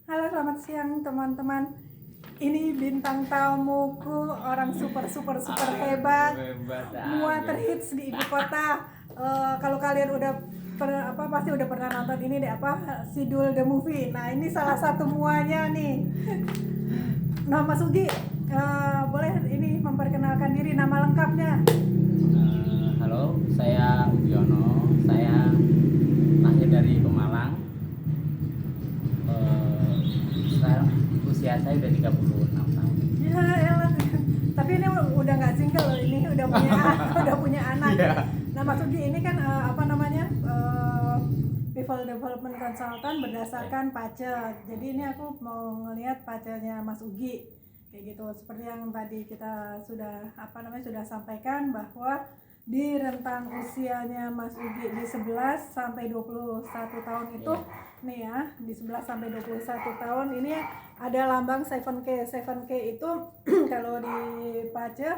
Halo, selamat siang teman-teman. Ini bintang tamuku, orang super hebat, semua terhits di ibu kota. Kalau kalian udah pasti udah pernah nonton ini deh, Sidul the Movie. Nah, ini salah satu muanya nih. Nah, Mas Ugi, boleh ini memperkenalkan diri, nama lengkapnya? Halo, saya Ugiono. Saya lahir dari Pemalang. Sekarang usia saya udah 36 tahun. Ya, elah. Tapi ini udah nggak single loh, ini udah punya udah punya anak. Iya. Nah, Mas Ugi ini kan People Development Consultant berdasarkan pacet. Jadi ini aku mau ngelihat pacetnya Mas Ugi kayak gitu. Seperti yang tadi kita sudah sudah sampaikan bahwa di rentang usianya Mas Ugi di 11 sampai 21 tahun itu nih ya, di 11 sampai 21 tahun ini ada lambang 7K. 7K itu kalau di pace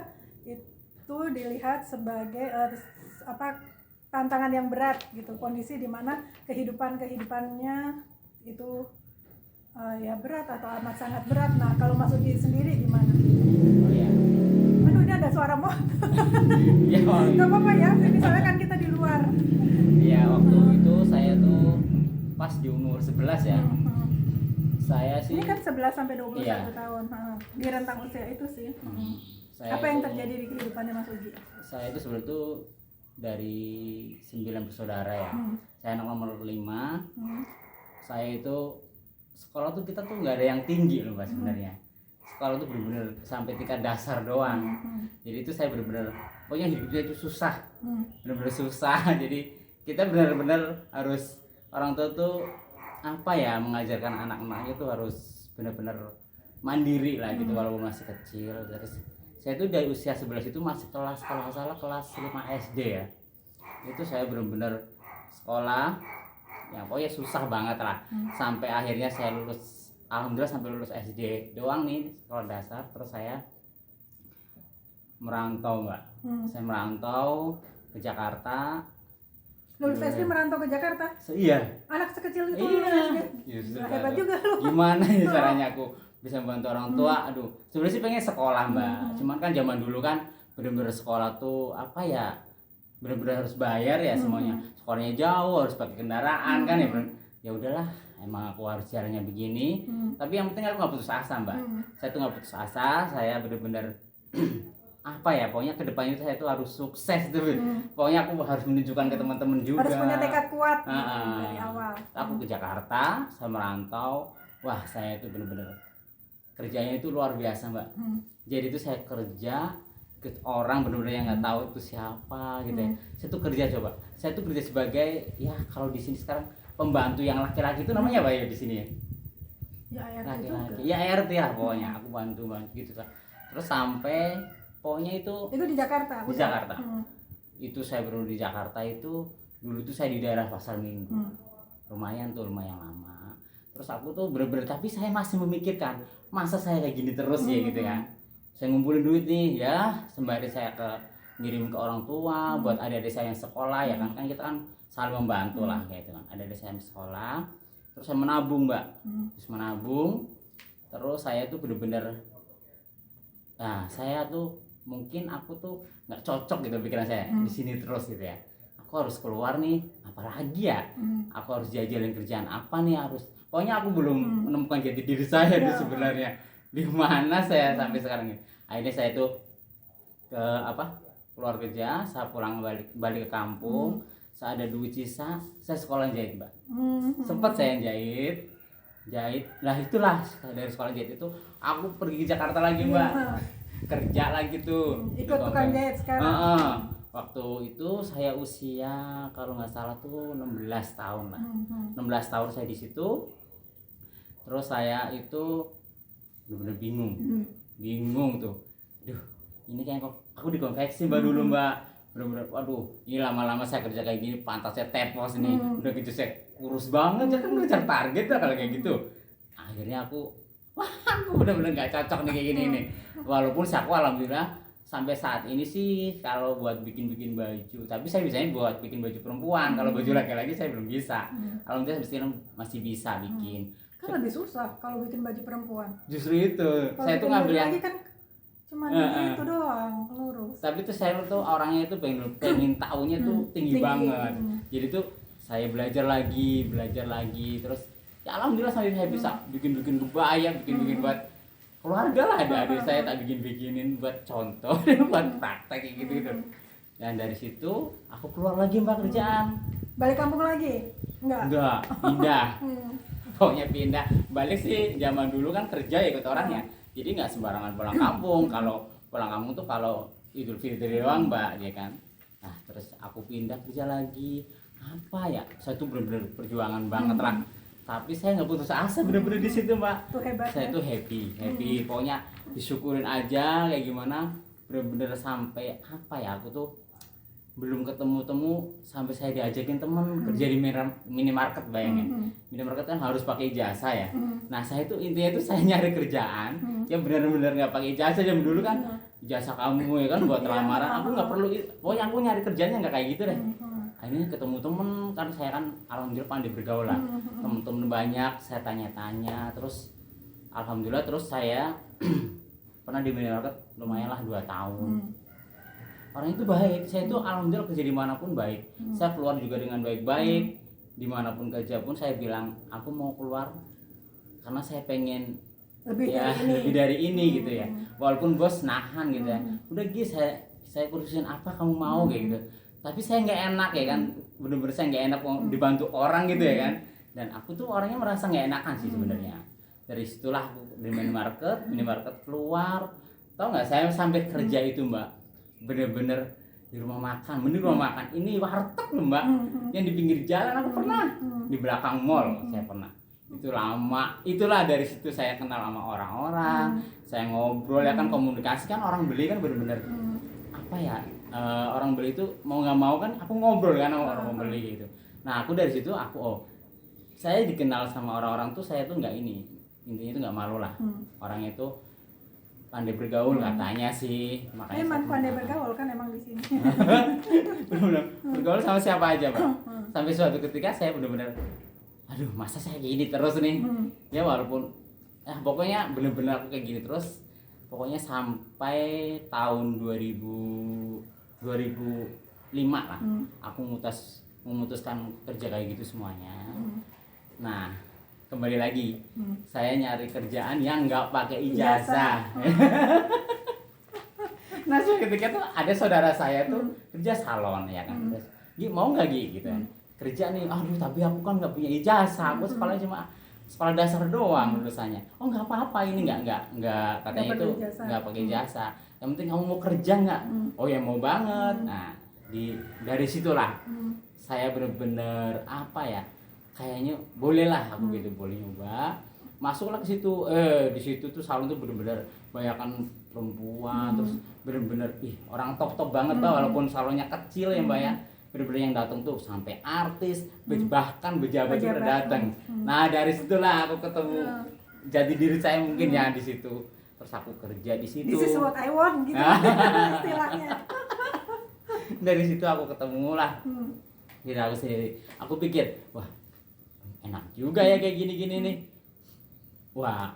itu dilihat sebagai tantangan yang berat gitu, kondisi di mana kehidupannya itu ya berat atau amat sangat berat. Nah, kalau Mas Ugi sendiri gimana? Oh iya. Aduh, ini ada suara motor. Ya, Gak apa-apa ya, ini soalnya kan kita di luar. Iya, waktu itu saya tuh pas di umur 11 ya. Saya sih Ini kan 11 sampai 21 Iya. tahun. Di rentang usia itu sih. Saya Apa yang tuh- terjadi di kehidupannya Mas Ugi? Saya itu sebenarnya tuh dari 9 bersaudara ya. Saya anak nomor 5. Saya itu sekolah tuh kita tuh nggak ada yang tinggi loh Mbak sebenarnya. Sekolah tuh benar-benar sampai tingkat dasar doang. Jadi itu saya benar-benar pokoknya hidupnya itu susah. Benar-benar susah. Jadi kita benar-benar harus orang tua tuh mengajarkan anak-anaknya tuh harus benar-benar mandiri lah gitu walaupun masih kecil. Terus saya tuh dari usia 11 itu masih kelas kalau nggak salah kelas 5 SD ya. Itu saya benar-benar sekolah ya pokoknya susah banget lah. Sampai akhirnya saya lulus, alhamdulillah sampai lulus SD doang nih sekolah dasar. Terus saya merantau Mbak. Saya merantau ke Jakarta. Lulus SD merantau ke Jakarta? Iya. Anak sekecil itu lulus SD? Justru Hebat aduh. juga lu. Gimana ya caranya aku bisa membantu orang tua? Aduh, sebenarnya sih pengen sekolah Mbak. Cuman kan zaman dulu kan bener-bener sekolah tuh bener-bener harus bayar ya semuanya. Sekolahnya jauh, harus pakai kendaraan kan ya. Ya udahlah, emang aku harus caranya begini. Tapi yang penting aku nggak putus asa Mbak. Saya tuh nggak putus asa. Saya bener-bener pokoknya kedepannya saya tuh harus sukses tuh. Pokoknya aku harus menunjukkan ke teman-teman juga. Harus punya tekad kuat dari Nah, awal. aku ke Jakarta, saya merantau. Wah, saya itu bener-bener kerjanya itu luar biasa Mbak. Jadi itu saya kerja ke orang bener-bener yang nggak tahu itu siapa gitu ya. Saya tuh kerja saya tuh kerja sebagai ya kalau di sini sekarang pembantu yang laki-laki itu namanya apa ya di sini ya? Ya, ART Laki-laki. juga. Ya ART lah pokoknya. Aku bantu gitu lah. Terus sampai pokoknya itu Itu di Jakarta? di Jakarta. Itu saya baru di Jakarta itu dulu tuh saya di daerah Pasar Minggu. Lumayan lama. Terus aku tuh bener-bener tapi saya masih memikirkan masa saya kayak gini terus ya gitu kan. Saya ngumpulin duit nih ya sembari saya ngirim ke orang tua buat adik-adik saya yang sekolah ya kan kita kan saling membantu lah kayak gitu kan. Adik-adik saya yang sekolah. Terus saya menabung Mbak. Terus saya tuh bener-bener saya tuh mungkin aku tuh nggak cocok gitu pikiran saya di sini terus gitu ya. Aku harus keluar nih, apalagi ya? Aku harus jajalin kerjaan apa nih harus. Pokoknya aku belum menemukan jati diri saya tuh sebenarnya. Di mana saya sampai sekarang ini. Akhirnya saya tuh keluar kerja, saya pulang balik ke kampung. Saya ada duit sisa, saya sekolah jahit, Mbak. Sempat saya jahit. Lah itulah dari sekolah jahit itu aku pergi ke Jakarta lagi, Mbak. Kerja lagi tuh Ikut tukang jahit sekarang. Waktu itu saya usia kalau nggak salah tuh 16 tahun lah. 16 tahun saya di situ. Terus saya itu benar-benar bingung tuh. Duh, ini kayak aku dikonveksi Mbak dulu Mbak. Benar-benar waduh, ini lama-lama saya kerja kayak gini pantasnya tepos nih. Udah gitu saya kurus banget ya kan ngejar target lah kalau kayak gitu. Akhirnya aku benar-benar nggak cocok nih kayak gini nih. Walaupun aku alhamdulillah sampai saat ini sih kalau buat bikin baju, tapi saya biasanya buat bikin baju perempuan. Kalau baju laki-laki saya belum bisa. Alhamdulillah masih bisa bikin. Itu lebih susah kalau bikin baju perempuan. Justru itu Kalau saya tuh bikin ngambil baju yang lagi kan cuma itu doang, lurus. tapi tuh saya tuh orangnya itu pengen taunya tuh tinggi banget. Jadi tuh saya belajar lagi terus ya alhamdulillah sampai saya bisa bikin kebaya, bikin buat keluarga lah. Ada adik saya tak bikinin buat contoh buat praktek kayak gitu. Dan dari situ aku keluar lagi mbak kerjaan. Balik kampung lagi? Enggak, pindah. Pokoknya pindah. Balik sih zaman dulu kan kerja ya ikut orang ya. Jadi nggak sembarangan pulang kampung. Kalau pulang kampung tuh kalau Idul Fitri doang mbak, ya kan. Nah terus aku pindah kerja lagi. Apa ya? Saya tuh bener-bener perjuangan banget lah. Tapi saya nggak putus asa bener-bener di situ mbak. Tuh hebat, saya tuh happy. Pokoknya disyukurin aja kayak gimana. Bener-bener sampai apa ya? Aku tuh belum ketemu sampai saya diajakin teman kerja di minimarket, bayangin. Minimarket kan harus pakai ijazah ya. Nah saya tuh intinya tuh saya nyari kerjaan yang benar-benar nggak pakai ijazah. Jam dulu kan ijazah kamu ya kan buat lamaran, aku nggak perlu. Pokoknya aku nyari kerjanya nggak kayak gitu deh. Akhirnya ketemu temen kan, saya kan alhamdulillah pandai bergaul lah, temen-temen banyak, saya tanya-tanya terus alhamdulillah terus saya pernah di minimarket lumayan lah 2 tahun. Orang itu baik, saya itu alhamdulillah kerja dimanapun baik. Saya keluar juga dengan baik-baik. Dimanapun kerja pun saya bilang aku mau keluar karena saya pengen lebih dari ini gitu ya. Walaupun bos nahan gitu ya. Udah Gi, saya kurusin apa kamu mau kayak gitu. Tapi saya nggak enak ya kan, bener-bener saya nggak enak dibantu orang gitu ya kan. Dan aku tuh orangnya merasa nggak enakan sih sebenarnya. Dari situlah aku di minimarket keluar. Tahu nggak saya sampai kerja itu mbak, bener-bener di rumah makan, ini warteg loh mbak, yang di pinggir jalan aku pernah, di belakang mall saya pernah. Itu lama, itulah dari situ saya kenal sama orang-orang, saya ngobrol ya kan, komunikasi kan, orang beli kan bener-bener apa ya, orang beli itu mau nggak mau kan aku ngobrol kan sama orang pembeli gitu. Nah aku dari situ saya dikenal sama orang-orang tuh, saya tuh nggak ini, intinya itu nggak malu lah, orangnya itu pandai bergaul katanya sih, makanya emang pandai bergaul kan emang di sini. benar-benar bergaul sama siapa aja pak. Sampai suatu ketika saya benar-benar aduh masa saya kayak gini terus nih. Ya walaupun pokoknya benar-benar aku kayak gini terus pokoknya sampai tahun 2005 lah aku memutuskan kerja kayak gitu semuanya. Nah kembali lagi, saya nyari kerjaan yang nggak pakai ijazah. Nah ketika tuh ada saudara saya tuh kerja salon ya kan, terus Gi mau nggak Gi gitu kan, kerja nih, aduh tapi aku kan nggak punya ijazah, aku sekolah cuma sekolah dasar doang lulusannya. Oh nggak apa-apa, ini nggak katanya itu nggak pakai ijazah, yang penting kamu mau kerja nggak? Oh ya mau banget. Nah dari situlah saya bener-bener apa ya, kayaknya boleh lah aku gitu, boleh nyoba masuklah ke situ. Di situ tuh salon tuh bener-bener banyakan perempuan, terus bener-bener orang top banget tau, walaupun salonnya kecil ya mbak ya, bener-bener yang datang tuh sampai artis, bahkan pejabat juga datang. Nah dari situlah aku ketemu jati diri saya mungkin ya di situ, terus aku kerja di situ. This is what I want gitu istilahnya. Dari situ aku ketemu lah diri aku sendiri. Aku pikir wah enak juga ya kayak gini-gini nih, wah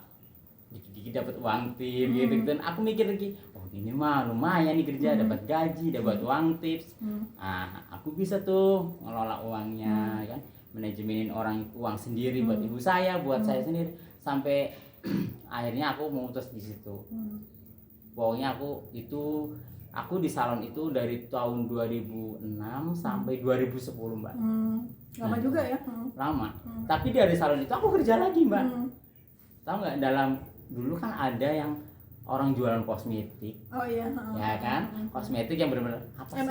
dikit-dikit dapat uang tip gitu. Dan aku mikir lagi, oh ini mah lumayan nih kerja, dapat gaji, dapat uang tips. Aku bisa tuh ngelola uangnya kan, manajemenin uang sendiri buat ibu saya, buat saya sendiri, sampai akhirnya aku memutus di situ. Pokoknya aku di salon itu dari tahun 2006 sampai 2010 mbak. Lama juga ya. Lama. Tapi dari salon itu aku kerja lagi mbak. Tahu nggak, dulu kan ada yang orang jualan kosmetik. Oh iya. Ya kan, kosmetik yang benar-benar apa sih?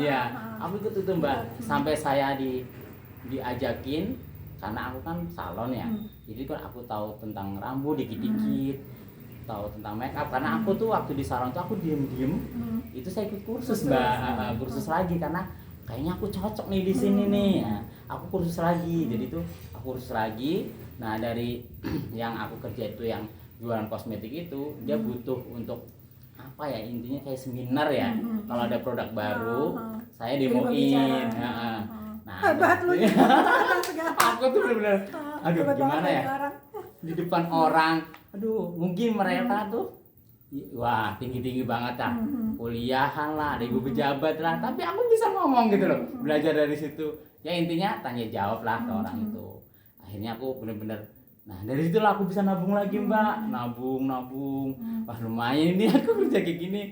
Iya. Aku ikut itu mbak. Sampai saya diajakin, karena aku kan salon ya. Jadi kan aku tahu tentang rambut dikit-dikit, tahu tentang make up. Karena aku tuh waktu di salon tuh aku diem-diem. Itu saya ikut kursus mbak, kursus lagi karena kayaknya aku cocok nih di sini nih. Nah, aku kursus lagi. Jadi tuh aku kursus lagi. Nah dari yang aku kerja itu yang jualan kosmetik itu, dia butuh untuk apa ya, intinya kayak seminar ya. Kalau ada produk baru saya demoin. Nah, Hebat lu ya. Segala. aku tuh bener-bener, aduh Hebat gimana banget ya, jadi orang. di depan orang, aduh mungkin mereka tuh, wah tinggi-tinggi banget lah, kuliahan lah, ada ibu pejabat lah, tapi aku bisa ngomong gitu loh, belajar dari situ. Ya intinya tanya jawab lah ke orang itu. Akhirnya aku bener-bener, nah dari situlah aku bisa nabung lagi mbak, nabung. Wah lumayan ini aku kerja kayak gini.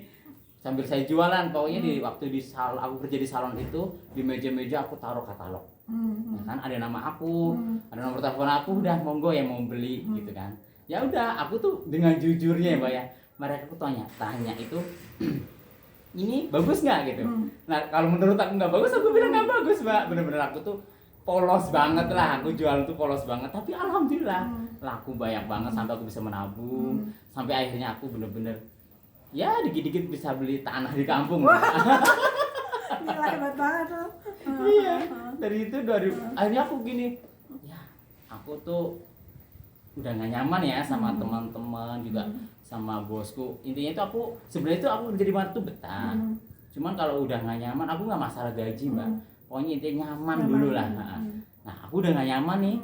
Sambil saya jualan, pokoknya di waktu di salon, aku kerja di salon itu, di meja-meja aku taruh katalog. Ya kan ada nama aku, ada nomor telepon aku, udah monggo yang mau beli gitu kan. Ya udah, aku tuh dengan jujurnya ya mbak ya, mereka tuh tanya itu ini bagus nggak gitu. Nah kalau menurut aku nggak bagus, aku bilang nggak bagus mbak. Bener-bener aku tuh polos banget lah, aku jual tuh polos banget. Tapi alhamdulillah laku banyak banget sampai aku bisa menabung, sampai akhirnya aku bener-bener ya dikit-dikit bisa beli tanah di kampung. Wah. Gila, hebat banget lo. Iya, dari itu akhirnya aku gini, ya aku tuh udah gak nyaman ya sama teman-teman juga, sama bosku. Intinya itu aku sebenarnya itu aku jadi mantu betah. Cuman kalau udah gak nyaman, aku nggak masalah gaji mbak, pokoknya intinya nyaman dulu lah. Nah aku udah gak nyaman nih,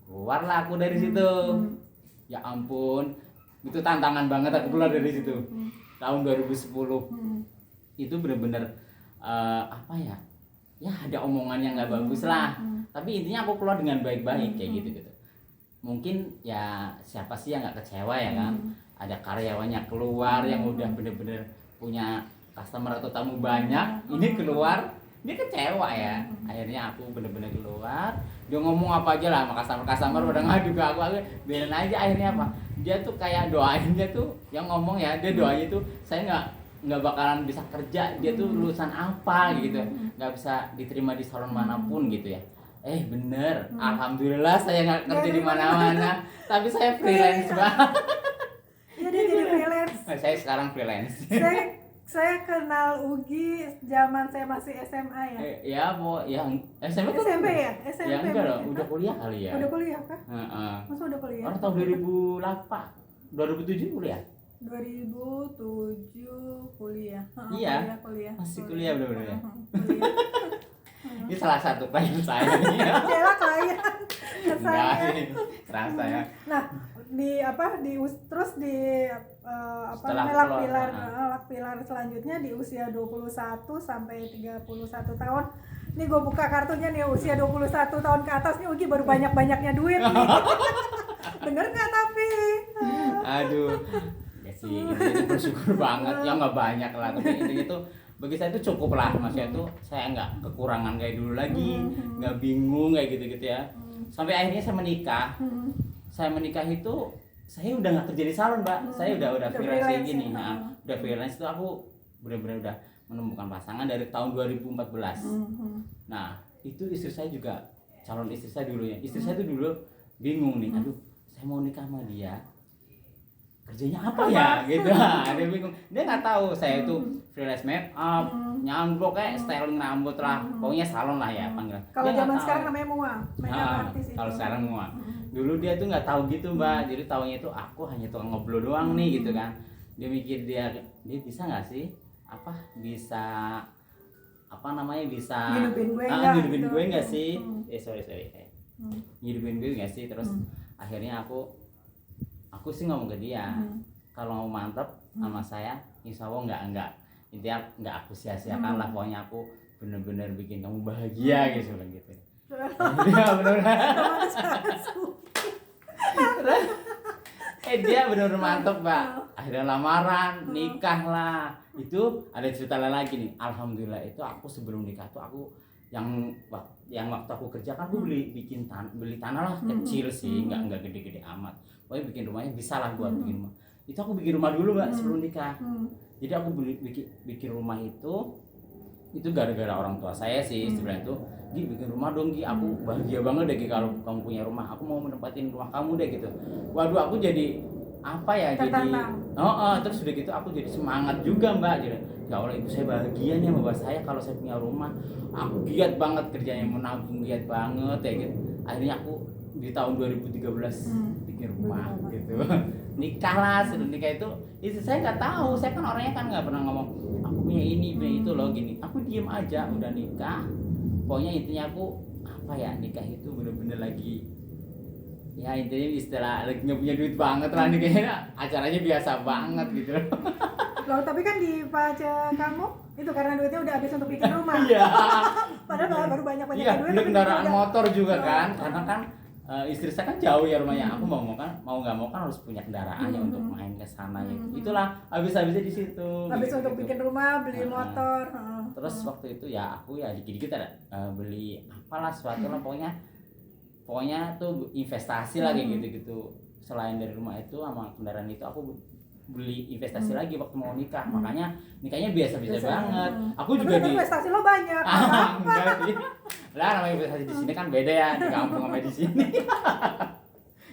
keluarlah aku dari situ. Ya ampun, itu tantangan banget aku keluar dari situ. Tahun 2010 itu bener-bener apa ya, ya ada omongan yang nggak bagus lah, tapi intinya aku keluar dengan baik-baik kayak gitu. Mungkin ya siapa sih yang nggak kecewa ya kan, ada karyawannya keluar yang udah bener-bener punya customer atau tamu banyak, ini keluar dia kecewa ya. Akhirnya aku bener-bener keluar, dia ngomong apa aja lah sama customer udah ngadu ke aku biarin aja. Akhirnya apa, dia tuh kayak doainnya tuh yang ngomong ya, dia doanya tuh saya nggak bakalan bisa kerja, dia tuh lulusan apa gitu, nggak bisa diterima di salon manapun gitu ya. Bener, alhamdulillah saya nggak kerja di mana-mana, tapi saya freelance banget. Jadi freelance. Saya sekarang freelance. Saya kenal Ugi zaman saya masih SMA ya. Ya mau yang SMP kan? SMP ya? SMP. Ya enggak dong, udah kuliah kali ya. Udah kuliah kah? Heeh. Masa udah kuliah? Orang tahun 2008, 2007 kuliah. 2007 kuliah. Iya. Kuliah. Masih kuliah bener-bener ya. Kuliah. Ini salah satu klien saya nih. Cela klien. Enggak sih, terasa ya. Nah, terus di Setelah lak pilar selanjutnya di usia 21 sampai 31 tahun. Ini gue buka kartunya nih, usia 21 tahun ke atas nih Ugi baru banyak-banyaknya duit nih. Bener nggak tapi? Aduh, ya sih, itu bersyukur banget. Ya nggak banyak lah, tapi intinya itu bagi saya itu cukup lah. Maksudnya itu saya nggak kekurangan kayak dulu lagi, nggak bingung kayak gitu-gitu ya. Sampai akhirnya saya menikah. Saya menikah itu saya udah nggak kerja di salon mbak, saya udah freelance kayak gini. Nah, udah freelance itu aku benar-benar udah menemukan pasangan dari tahun 2014. Nah itu istri saya juga calon istri saya dulu ya. Istri saya tuh dulu bingung nih, aduh saya mau nikah sama dia, kerjanya apa ya gitu. Dia bingung, dia nggak tahu saya itu freelance make up, nyamblok kayak styling rambut lah, pokoknya salon lah ya panggilan. Kalau zaman sekarang namanya mua, artis itu. Kalau sekarang mua. Dulu dia tuh nggak tahu gitu mbak, jadi taunya itu aku hanya tukang ngeblow doang nih gitu kan. Dia mikir dia bisa nggak sih bisa ngidupin gue nggak sih, ngidupin gue nggak sih. Terus akhirnya aku sih ngomong ke dia, kalau mau mantep sama saya insya Allah nggak intinya nggak aku sia-siakan lah, pokoknya aku bener-bener bikin kamu bahagia gitu. Dia bener-bener dia bener-bener mantep mbak. Akhirnya lamaran, nikah lah. Itu ada cerita lain lagi nih. Alhamdulillah itu aku sebelum nikah tuh aku yang waktu aku kerja kan aku beli tanah lah, kecil sih, nggak gede-gede amat. Pokoknya bikin rumahnya bisa lah buat bikin rumah. Itu aku bikin rumah dulu mbak sebelum nikah. Jadi aku bikin rumah itu gara-gara orang tua saya sih sebenarnya tuh. Gi bikin rumah dong Gi, aku bahagia banget deh Gi kalau kamu punya rumah, aku mau menempatin rumah kamu deh gitu. Waduh aku jadi apa ya, jadi terus udah gitu aku jadi semangat juga mbak. Jadi ya Allah ibu saya bahagia nih sama bapak saya kalau saya punya rumah. Aku giat banget kerjanya, menabung giat banget ya gitu. Akhirnya aku di tahun 2013 bikin rumah gitu. Nikah lah, sebelum nikah itu saya nggak tahu, saya kan orangnya kan nggak pernah ngomong aku punya ini punya itu loh gini. Aku diem aja udah nikah. pokoknya intinya aku apa ya, nikah itu bener-bener lagi ya intinya istilah lagi nggak punya duit banget lah nih kayaknya, acaranya biasa banget gitu loh. Loh, tapi kan di pace kamu itu karena duitnya udah habis untuk bikin rumah. Iya. Padahal baru banyak-banyak Iya, duit beli tapi kendaraan udah- motor juga Oh. kan, karena kan istri saya kan jauh ya rumahnya. Aku mau nggak mau kan harus punya kendaraannya untuk main ke sana gitu. Itulah habisnya di situ. habis gitu, untuk gitu. bikin rumah, beli Heeh. motor. Terus waktu itu ya aku ya dikit-dikit ada beli apalah sesuatu lah, pokoknya tuh investasi lah kayak gitu-gitu. Selain dari rumah itu sama kendaraan itu aku beli investasi lagi waktu mau nikah. Makanya nikahnya biasa-biasa Biasa. banget. Aku Tapi juga kan investasi lo banyak. enggak sih. Lah namanya investasi di sini kan beda ya, di kampung sama di sini.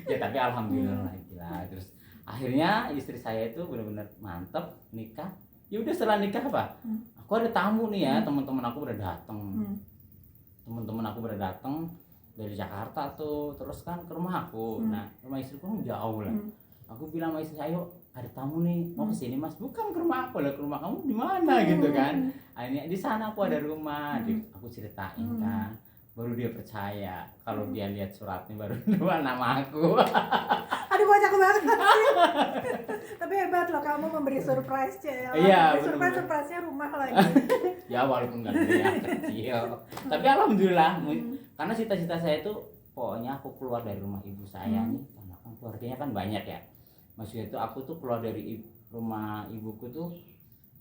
Ya tapi alhamdulillah gila. Terus akhirnya istri saya itu benar-benar mantep nikah. Ya udah setelah nikah apa? Aku ada tamu nih ya, teman-teman aku udah datang. Teman-teman aku udah datang dari Jakarta tuh, terus kan ke rumah aku. Nah, rumah istriku kan jauh lah. Aku bilang sama istri, ayo ada tamu nih, mau kesini mas? Bukan ke rumah aku lah, ke rumah kamu di mana gitu kan? Akhirnya di sana aku ada rumah, aku ceritain kan, baru dia percaya kalau dia lihat suratnya baru dua nama aku. Aduh banyak banget sih. Tapi hebat loh kamu memberi surprise ya. Iya, Surprise bener-bener. surprise-nya rumah lagi. Ya walaupun nggak gede ya, kecil, tapi alhamdulillah, karena cita-cita saya itu pokoknya aku keluar dari rumah ibu saya nih, karena kan keluarganya kan banyak ya. Maksudnya itu aku tuh keluar dari rumah ibuku tuh,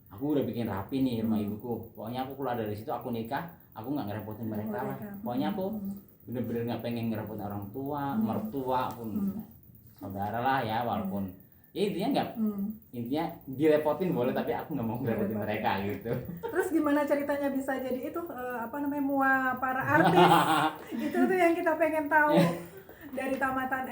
aku udah bikin rapi nih rumah ibuku. Pokoknya aku keluar dari situ, aku nikah, aku nggak ngerepotin mereka lah. Pokoknya aku bener-bener nggak pengen ngerepotin orang tua, mertua pun, saudara lah ya, walaupun ya intinya nggak, intinya direpotin boleh, tapi aku nggak mau ngerepotin mereka gitu. Terus gimana ceritanya bisa jadi itu apa namanya mua para artis? Itu tuh yang kita pengen tahu. Dari tamatan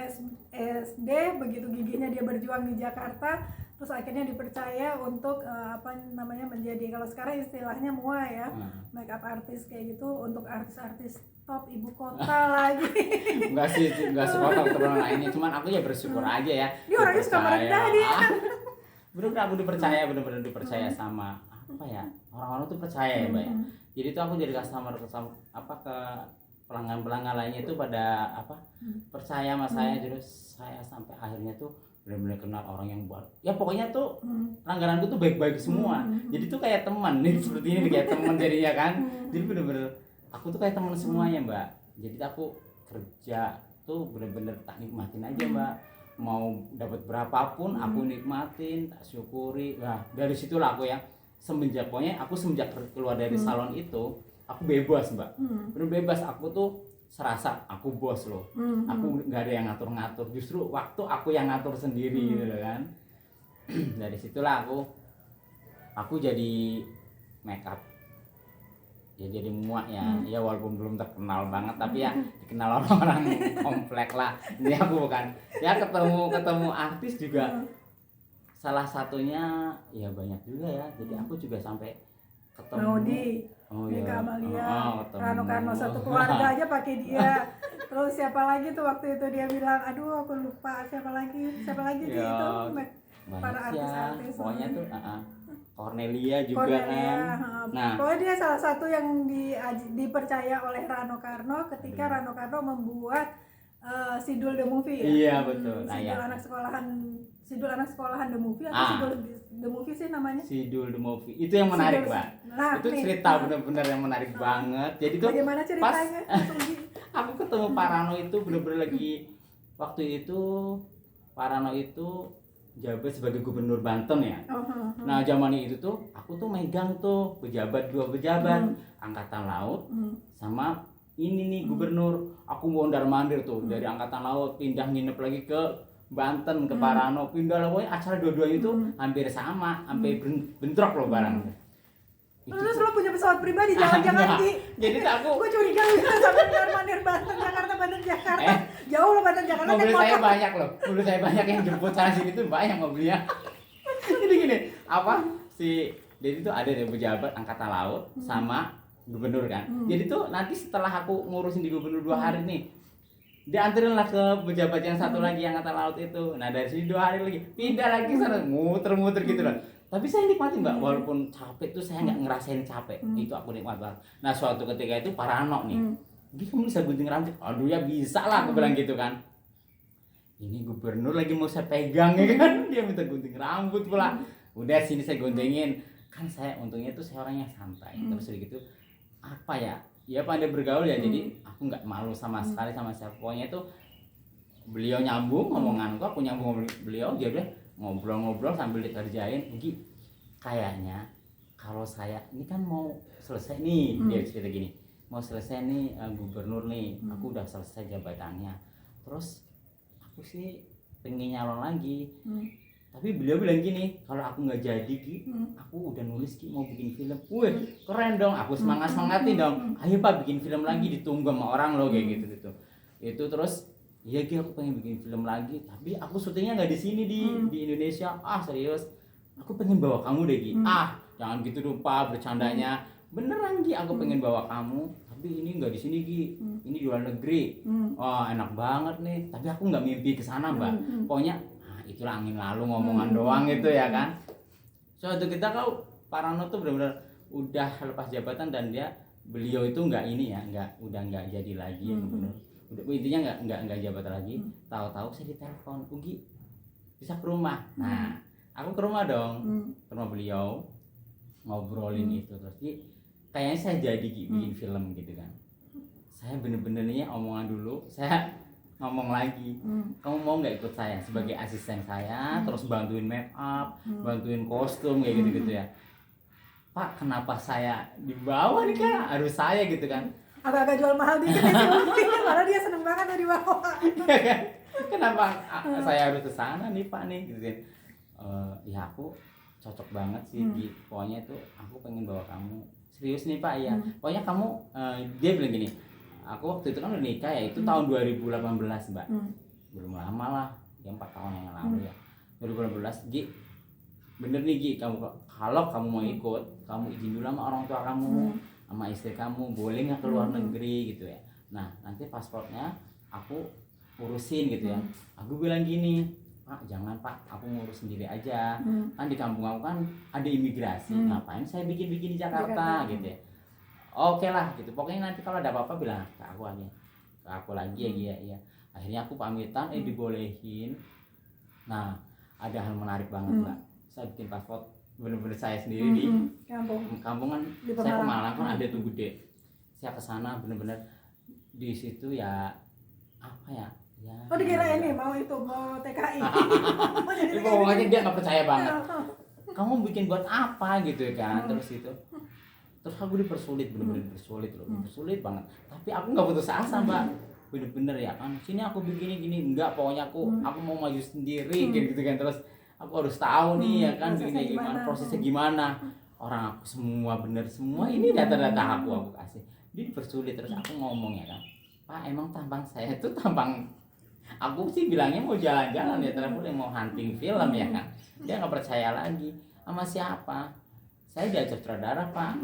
SD begitu gigihnya dia berjuang di Jakarta, terus akhirnya dipercaya untuk apa namanya menjadi, kalau sekarang istilahnya mua ya, makeup artist kayak gitu untuk artis-artis top ibu kota lagi. Enggak sih, enggak sekolah teman lainnya, cuman aku ya bersyukur aja ya. Dia orangnya suka merendah dia. Bener-bener aku bener-bener dipercaya sama apa ya, orang-orang tuh percaya ya mbak ya. Jadi tuh aku jadi customer apa ke pelanggan-pelanggan lainnya itu pada apa percaya sama saya, terus saya sampai akhirnya tuh benar-benar kenal orang yang buat ya pokoknya tuh langgananku tuh baik-baik semua. Jadi tuh kayak teman nih, seperti ini kayak teman jadinya kan. Jadi bener-bener aku tuh kayak teman semuanya mbak. Jadi aku kerja tuh bener-bener tak nikmatin aja mbak. Mau dapat berapapun aku nikmatin, tak syukuri. Nah dari situlah aku ya semenjak keluar dari salon itu aku bebas mbak, bener bebas. Aku tuh serasa aku bos loh, aku nggak ada yang ngatur-ngatur, justru waktu aku yang ngatur sendiri gitu kan. Dari situlah aku jadi makeup ya, jadi muak ya, ya walaupun belum terkenal banget tapi ya dikenal orang-orang komplek lah. Jadi aku bukan ya ketemu artis juga, salah satunya ya banyak juga ya. Jadi aku juga sampai ketemu Mega Amalia, Rano Karno, satu keluarga aja pakai dia. Terus siapa lagi tuh waktu itu dia bilang, aduh aku lupa siapa lagi ya, itu banyak para ya artis-artis. pokoknya tuh Cornelia juga Cornelia, kan. Nah pokoknya dia salah satu yang dipercaya oleh Rano Karno ketika Rano Karno membuat Sidul the Movie ya. Iya betul. Nah, Sidul anak sekolahan the Movie atau Sidul the Movie sih namanya? Sidul the Movie itu yang menarik mbak. Nah, itu cerita bener-bener yang menarik banget. Jadi tuh bagaimana ceritanya? Aku ketemu Pak Rano itu bener-bener lagi waktu itu Pak Rano itu jabat sebagai gubernur Banten ya. Nah zaman itu tuh aku tuh megang tuh dua pejabat angkatan laut sama ini nih gubernur. Aku mondar-mandir tuh dari angkatan laut pindah nginep lagi ke Banten ke Pak Rano, pindah lah, pokoknya acara dua-duanya itu hampir sama, sampai bentrok loh barang. Terus lo punya pesawat pribadi, jangan-jangan Ki. Jadi aku gue curiga lu sampai mondar-mandir Banten Jakarta. Jauh lo Banten Jakarta. Mobil saya banyak loh, mobil saya banyak yang jemput sana sini tuh banyak mobilnya. Jadi gini, jadi tuh ada dari pejabat angkatan laut sama gubernur kan. Jadi tuh nanti setelah aku ngurusin di gubernur 2 hari nih, dianterin lah ke pejabat yang satu lagi angkatan laut itu. Nah dari sini 2 hari lagi pindah lagi sana, muter-muter gitu loh. Tapi saya nikmati mbak, walaupun capek tuh saya nggak ngerasain capek, itu aku nikmat banget. Nah suatu ketika itu Parano nih, Gi kamu bisa gunting rambut? Aduh ya bisa lah, aku bilang gitu kan. Ini gubernur lagi mau saya pegang ya kan, dia minta gunting rambut pula. Udah sini saya guntingin, kan saya untungnya tuh saya orangnya santai, terus udah gitu apa ya, ya pandai bergaul ya, jadi aku nggak malu sama sekali sama siapa. Pokoknya tuh beliau nyambung ngomonganku, aku nyambung beliau, dia udah ngobrol-ngobrol sambil dikerjain. Gi kayaknya kalau saya ini kan mau selesai nih, dia cerita gini, mau selesai nih gubernur nih, aku udah selesai jabatannya, terus aku sih pengen nyalon lagi. Tapi beliau bilang gini, kalau aku nggak jadi Ki, aku udah nulis Ki mau bikin film. Wih keren dong, aku semangatin dong, ayo Pak bikin film lagi, ditunggu sama orang loh kayak gitu. Itu terus iya Ki aku pengen bikin film lagi, tapi aku syutingnya nggak di sini, di Indonesia. Ah serius, aku pengen bawa kamu deh Ki. Ah jangan gitu dong Pak, bercandanya. Beneran Ki, aku pengen bawa kamu, tapi ini nggak di sini Ki, ini di luar negeri. Wah enak banget nih, tapi aku nggak mimpi ke sana Mbak. Pokoknya itulah angin lalu, ngomongan doang itu ya kan. Suatu kita kau Parano tuh benar-benar udah lepas jabatan, dan beliau itu nggak ini ya, udah nggak jadi lagi ya gubernur. Udah intinya nggak jabatan lagi. Tahu-tahu saya ditelepon, Ugi bisa ke rumah. Nah aku ke rumah dong, ke rumah beliau, ngobrolin itu terus Gi, kayaknya saya jadi bikin film gitu kan. Saya bener-bener nih omongan dulu, saya ngomong lagi, kamu mau nggak ikut saya sebagai asisten saya, terus bantuin make up, bantuin kostum kayak gitu ya. Pak kenapa saya dibawa nih kan, harus saya gitu kan. Agak-agak jual mahal dikit ya sih, karena dia seneng banget tuh dibawa. Kenapa saya harus ke sana nih Pak nih gitu kan. Ya aku cocok banget sih Gi. Pokoknya tuh aku pengen bawa kamu, serius nih Pak ya. Pokoknya kamu dia bilang gini, aku waktu itu kan udah nikah ya, itu tahun 2018 Mbak. Belum lama lah, ya 4 tahun yang lalu ya. 2018 Gi, bener nih Gi, kalau kamu mau ikut, kamu izin dulu sama orang tua kamu, sama istri kamu, boleh nggak ke luar negeri gitu ya. Nah nanti pasportnya aku urusin gitu ya. Aku bilang gini, Pak jangan Pak, aku ngurus sendiri aja. Kan di kampung aku kan ada imigrasi, ngapain saya bikin-bikin di Jakarta gitu ya. Oke lah gitu, pokoknya nanti kalau ada apa-apa bilang ke aku lagi ya. Akhirnya aku pamitan, dibolehin. Nah ada hal menarik banget Mbak, saya bikin paspor bener-bener saya sendiri di kampung kan, saya ke Malang kan ada tuh gede, saya kesana bener-bener di situ ya, apa ya. Oh dikira ini mau TKI. Pokoknya dia nggak percaya banget, kamu bikin buat apa gitu kan. Terus aku dipersulit, bener-bener dipersulit banget. Tapi aku nggak putus asa Mbak, bener-bener ya kan. Sini aku begini gini, enggak, pokoknya aku mau maju sendiri gitu kan. Terus aku harus tahu nih ya kan, begini gimana prosesnya, gimana. Orang aku semua bener semua, ini data-data aku kasih. Dia dipersulit, terus aku ngomong ya kan, Pak emang tampang saya itu tampang, aku sih bilangnya mau jalan-jalan ya, traveling, mau hunting film ya kan. Dia nggak percaya lagi. Sama siapa? Saya diajak sutradara Pak,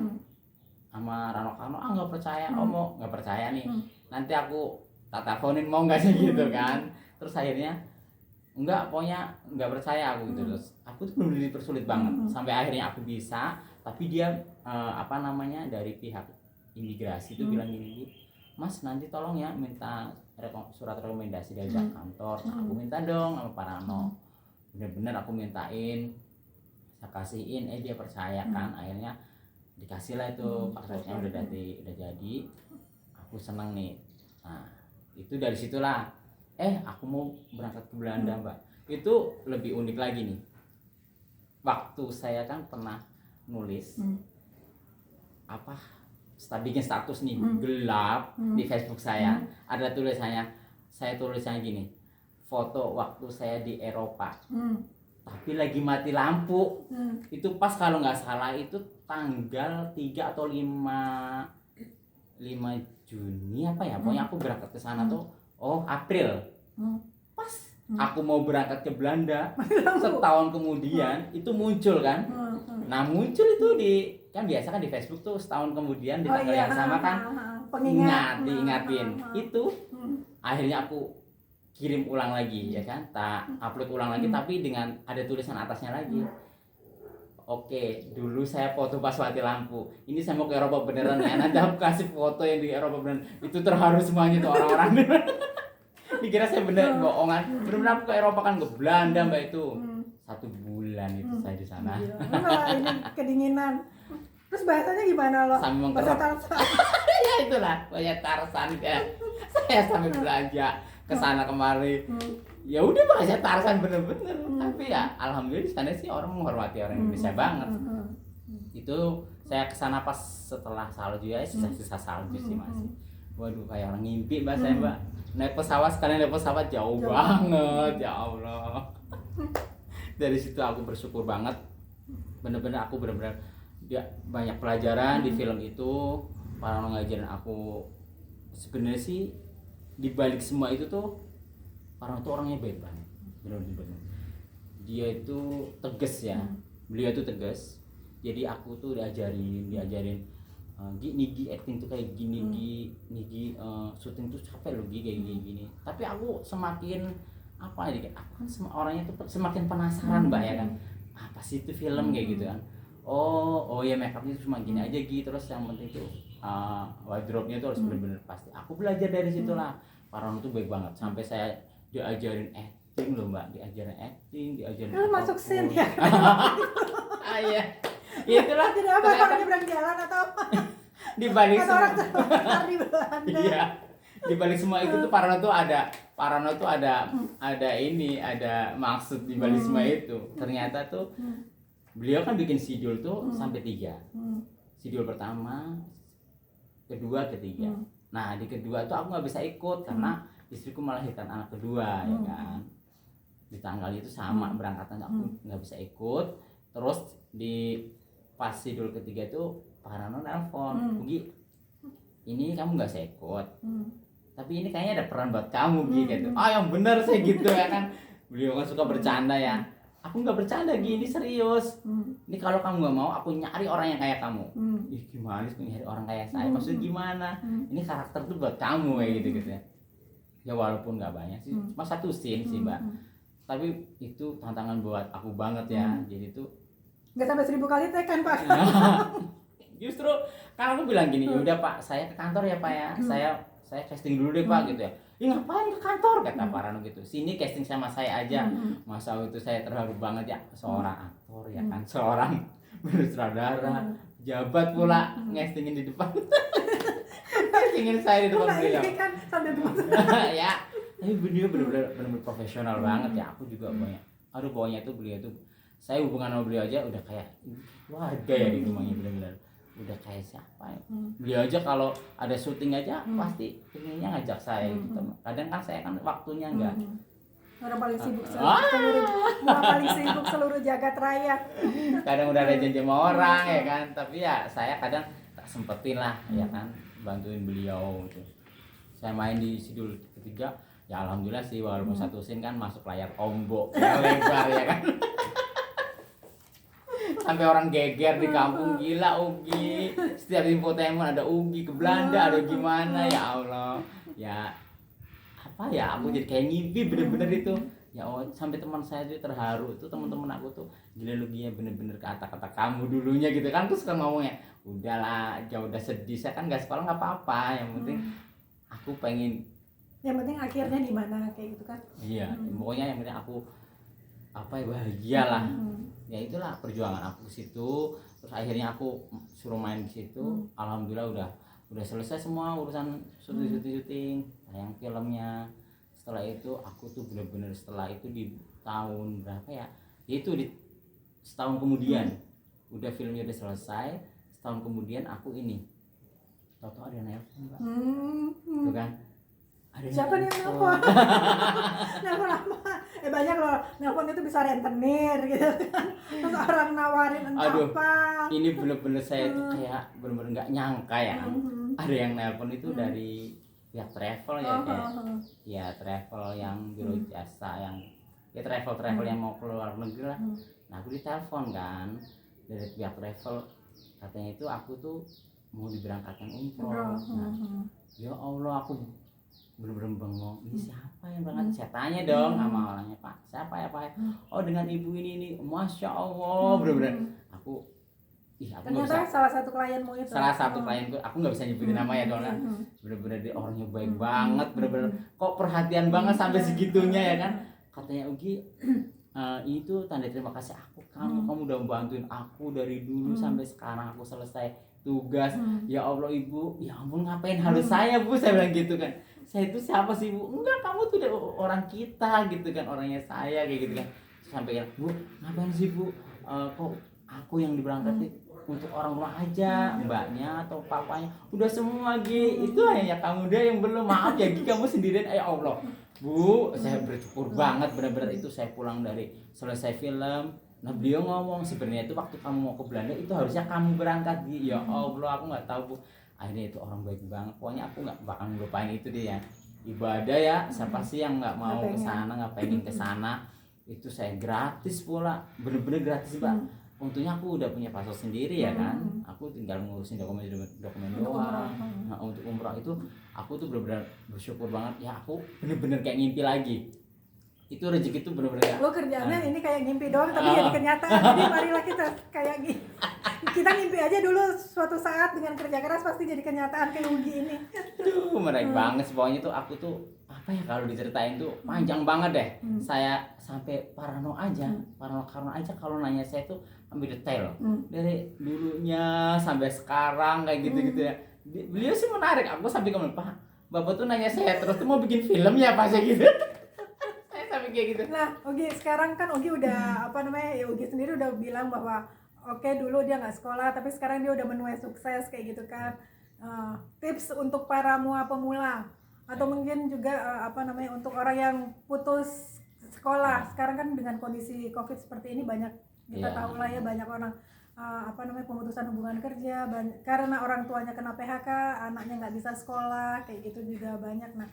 sama Rano Karno. Nggak percaya, mau nggak percaya nih, nanti aku tak teleponin mau nggak sih gitu kan. Terus akhirnya enggak, pokoknya nggak percaya aku gitu. Terus aku tuh bener-bener dipersulit banget sampai akhirnya aku bisa. Tapi dia dari pihak imigrasi itu bilang gini, Mas nanti tolong ya minta surat rekomendasi dari kantor. Aku minta dong sama Pak Rano, bener-bener aku mintain, saya kasihin, dia percaya kan. Akhirnya dikasih lah itu pasportnya, udah jadi. Aku seneng nih. Nah itu dari situlah aku mau berangkat ke Belanda Mbak. Itu lebih unik lagi nih, waktu saya kan pernah nulis bikin status nih gelap di Facebook saya, ada tulisannya, saya tulisannya gini, foto waktu saya di Eropa tapi lagi mati lampu. Itu pas kalau nggak salah itu tanggal 3 atau 5 Juni apa ya, pokoknya aku berangkat ke sana tuh April. Pas aku mau berangkat ke Belanda, setahun kemudian itu muncul kan. Nah muncul itu kan biasa kan di Facebook tuh setahun kemudian di tanggal yang sama kan diingatin. Itu akhirnya aku kirim ulang lagi ya kan, tak upload ulang lagi, tapi dengan ada tulisan atasnya lagi, Oke, dulu saya foto pas mati lampu. Ini saya mau ke Eropa beneran ya. Nanti aku kasih foto yang di Eropa beneran. Itu terharu semuanya tuh orang-orang. Dikira saya bener bohongan. Bener-bener aku ke Eropa kan, ke Belanda Mbak itu. 1 bulan itu saya di sana. Gila. Wah, ini kedinginan. Terus bahasanya gimana lo? Sambil Bahasa mengkerok. Tarsan. Ya itulah, banyak Tarsan ya. Saya sampai belanja ke sana kemari. Ya udah bahasa Tarsan bener-bener. Tapi ya alhamdulillah di sana sih orang menghormati orang Indonesia banget. Itu saya ke sana pas setelah salju ya, sisa-sisa salju sih masih. Waduh, kayak orang ngimpi Mbak saya, Mbak. Naik pesawat, sekalian naik pesawat jauh banget, ya Allah. Dari situ aku bersyukur banget. Bener-bener aku bener-bener dia banyak pelajaran di film itu. Para ngajarin aku sebenarnya sih di balik semua itu tuh orang tuh orangnya baik banget. Bener-bener. Dia itu tegas ya. Beliau itu tegas. Jadi aku tuh diajarin Gi acting tuh kayak gini, Gi syuting tuh capek loh Gi kayak gini. Tapi aku semakin apa ya, aku kan orangnya tuh semakin penasaran Mbak ya kan. Apa sih itu film kayak gitu kan. Oh ya make upnya cuma gini aja Gi, terus yang penting tuh wardrobe-nya tuh harus bener-bener pasti. Aku belajar dari situ lah. Orang tuh baik banget sampai saya diajarin acting loh Mbak, diajarin Masuk scene ya. Iya. Ya itulah. Jadi apa, orang nyebrang jalan atau apa? Di balik Atau orang terlantar di Belanda. Iya. Di balik semua itu tuh Parano tuh ada ini, ada maksud di balik semua itu. Ternyata tuh beliau kan bikin sidul tuh sampai 3. Sidul pertama, kedua, ketiga. Nah, di kedua tuh aku nggak bisa ikut karena istriku melahirkan anak kedua ya kan. Di tanggal itu sama berangkatan aku nggak bisa ikut. Terus di pas sidul ketiga itu Parano nelpon, Ugi, ini kamu nggak saya ikut, tapi ini kayaknya ada peran buat kamu gitu. Yang bener saya gitu ya kan. Beliau kan suka bercanda ya. Aku nggak bercanda gini, serius. Ini kalau kamu nggak mau, aku nyari orang yang kayak kamu. Ih gimana sih nyari orang kayak saya? Maksudnya gimana? Ini karakter tuh buat kamu kayak gitu ya. Ya walaupun nggak banyak sih, cuma 1 scene sih Mbak. Tapi itu tantangan buat aku banget ya. Jadi tuh nggak sampai 1000 kali tekan Pak. Justru kan aku bilang gini, udah Pak, saya ke kantor ya Pak ya. Saya casting dulu deh Pak gitu ya. Ngapain ke kantor kata Parano gitu. Sini casting sama saya aja. Masa itu saya terharu banget ya, seorang aktor ya kan, seorang sutradara, jabat pula castingin di depan. Castingin saya di depan beliau. Kan sambil Ya, tapi beliau benar-benar profesional banget ya. Aku juga banyak. Aduh pokoknya itu beliau tuh, saya hubungan sama beliau aja udah kayak warga ya di rumahnya, benar-benar udah kayak siapa ya. Beliau aja kalau ada syuting aja pasti pengennya ngajak saya gitu. Kadang kan saya kan waktunya enggak. Orang paling sibuk seluruh jagat raya. Kadang udah ada janji sama orang ya kan, tapi ya saya kadang tak sempetin lah ya kan bantuin beliau gitu. Saya main di sidul ketiga ya alhamdulillah sih, walaupun 1 scene kan masuk layar ombok yang lebar ya kan. Sampai orang geger di kampung, gila Ugi. Setiap infotainment ada Ugi ke Belanda, ada gimana ya Allah. Ya apa ya, aku jadi kayak ngimpi bener-bener itu. Ya Allah, sampai teman saya tuh terharu tuh, teman-teman aku tuh, gila lu Gi, bener-bener kata-kata kamu dulunya gitu kan. Terus kan ngomongnya, udahlah, jauh udah sedih, saya kan nggak sekolah nggak apa-apa, yang penting aku pengen, yang penting akhirnya di mana kayak gitu kan. iya pokoknya yang penting aku apa ya, bahagia lah. Ya itulah perjuangan aku ke situ. Terus akhirnya aku suruh main di situ. Alhamdulillah udah selesai semua urusan syuting, tayang filmnya. Setelah itu aku tuh bener-bener, setelah itu di tahun berapa ya, itu di setahun kemudian udah filmnya udah selesai. Setahun kemudian aku ini tahu ada nelpon Mbak. Tuh kan ada siapa nih yang nelpon? Nelpon apa? Banyak loh, nelpon itu bisa rentenir gitu kan. Terus orang nawarin entah apa. Ini bener-bener saya tuh kayak bener-bener nggak nyangka ya. Ada yang nelpon itu dari pihak travel ya, ya travel yang biro jasa, yang ya travel yang mau keluar negeri lah. Nah aku ditelepon kan dari pihak travel, katanya itu aku tuh mau diberangkatkan umroh. Nah, ya Allah, aku bener-bener bengong, ini siapa yang berangkat? Saya tanya dong sama orangnya, Pak siapa ya Pak? Oh dengan ibu ini, Masya Allah, bener-bener aku nggak ternyata bisa. salah satu klienmu itu. Salah satu klienku, aku nggak bisa nyebutin namanya soalnya bener-bener dia orangnya baik banget, bener-bener kok perhatian banget sampai segitunya ya kan. Katanya Ugi, itu tanda terima kasih aku, kamu udah bantuin aku dari dulu sampai sekarang aku selesai tugas. Ya Allah Ibu, ya ampun ngapain halus saya Bu, saya bilang gitu kan. Saya itu siapa sih Bu? Enggak, kamu tuh orang kita gitu kan, orangnya saya kayak gitu kan. Sampai ya Bu, ngapain sih Bu? Kok aku yang diberangkatin untuk orang rumah aja, mbaknya atau papanya udah semua Gi, itu hanya kamu deh yang belum. Maaf ya Gi, kamu sendirian. Ya Allah Bu, saya bersyukur banget benar-benar. Itu saya pulang dari selesai film, nah beliau ngomong sebenarnya itu waktu kamu mau ke Belanda itu harusnya kamu berangkat Gi. Ya Allah aku nggak tahu Bu, akhirnya itu orang baik banget, pokoknya aku nggak bakal ngelupain itu dia ya. Ibadah ya, siapa sih yang nggak mau ke sana, nggak pengen ke sana. Itu saya gratis pula, bener-bener gratis Mbak. Untungnya aku udah punya paspor sendiri ya kan, aku tinggal ngurusin dokumen doang. Nah, untuk umroh itu aku tuh benar-benar bersyukur banget ya, aku bener-bener kayak ngimpi lagi. Itu rezeki tuh bener-bener lo kerjaannya ini kayak ngimpi doang tapi jadi kenyataan. Jadi marilah kita kayak kita ngimpi aja dulu, suatu saat dengan kerja keras pasti jadi kenyataan kayak Ugi ini. Aduh menarik banget sih pokoknya tuh. Aku tuh apa ya, kalau diceritain tuh panjang banget deh. Saya sampai parano aja kalau nanya saya tuh ambil detail dari dulunya sampai sekarang kayak gitu-gitu ya. Beliau sih menarik, aku sampai ngomong, Pak Bapak tuh nanya saya terus tuh mau bikin film ya Pak, saya gitu. Saya sampai kayak gitu. Nah Ugi sekarang kan Ugi udah ya Ugi sendiri udah bilang bahwa oke, dulu dia nggak sekolah tapi sekarang dia udah menuai sukses kayak gitu kan. Tips untuk para pemula atau mungkin juga untuk orang yang putus sekolah sekarang kan dengan kondisi COVID seperti ini, banyak kita tahu lah ya, banyak orang pemutusan hubungan kerja karena orang tuanya kena PHK, anaknya nggak bisa sekolah kayak gitu juga banyak. Nah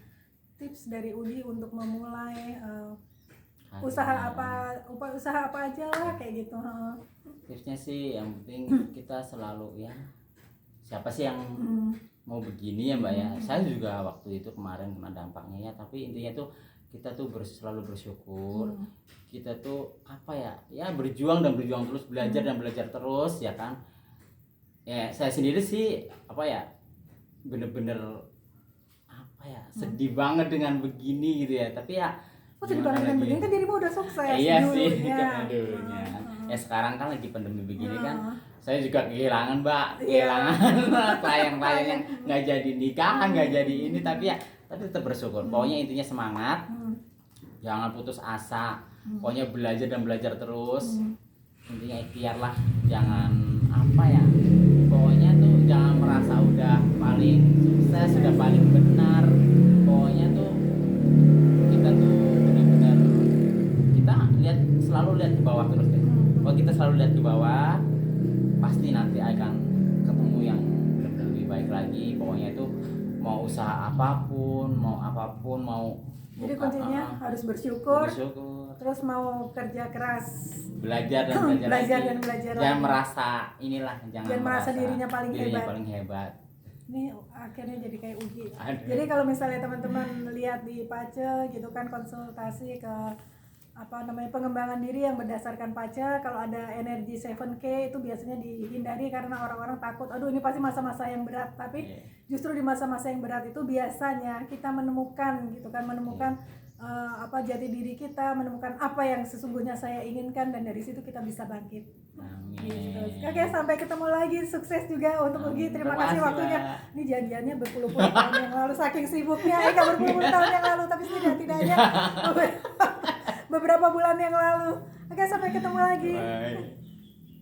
tips dari Udi untuk memulai usaha apa aja lah kayak gitu. Tipsnya sih yang penting kita selalu ya, siapa sih yang mau begini ya Mbak ya. Saya juga waktu itu kemarin kena dampaknya ya, tapi intinya tuh kita tuh selalu bersyukur. Kita tuh berjuang terus, belajar dan belajar terus ya kan. Ya saya sendiri sih bener-bener sedih banget dengan begini gitu ya, tapi ya sedih banget dengan begini kan dirimu udah sukses iya dulunya. sih kan dulunya. Ya sekarang kan lagi pandemi begini kan, saya juga kehilangan Mbak, kehilangan klien-klien yang nggak jadi nikahan, nggak jadi ini, tapi tetap bersyukur. Pokoknya intinya semangat, jangan putus asa, pokoknya belajar dan belajar terus. Intinya ikhtiarlah, jangan pokoknya tuh jangan merasa udah paling sukses, sudah paling benar. Pokoknya tuh kita tuh benar-benar selalu lihat ke bawah terus deh. Kalau kita selalu lihat ke bawah, pasti nanti akan ketemu yang benar-benar lebih baik lagi. Pokoknya itu mau usaha apapun, mau jadi kuncinya harus bersyukur, terus mau kerja keras, belajar dan belajar lagi. Jangan merasa jangan merasa dirinya paling hebat. Ini akhirnya jadi kayak Ugi. Jadi kalau misalnya teman-teman lihat di Pace gitu kan, konsultasi ke pengembangan diri yang berdasarkan Pace, kalau ada energi 7K itu biasanya dihindari karena orang-orang takut, aduh ini pasti masa-masa yang berat. Tapi justru di masa-masa yang berat itu biasanya kita menemukan jati diri kita, menemukan apa yang sesungguhnya saya inginkan, dan dari situ kita bisa bangkit. Gitu. Oke, sampai ketemu lagi, sukses juga untuk Ugi. Terima kasih waktunya. Ini janjiannya berpuluh-puluh tahun yang lalu, saking sibuknya nggak berpuluh-puluh tahun yang lalu, tapi setidaknya beberapa bulan yang lalu. Oke, sampai ketemu lagi. Bye.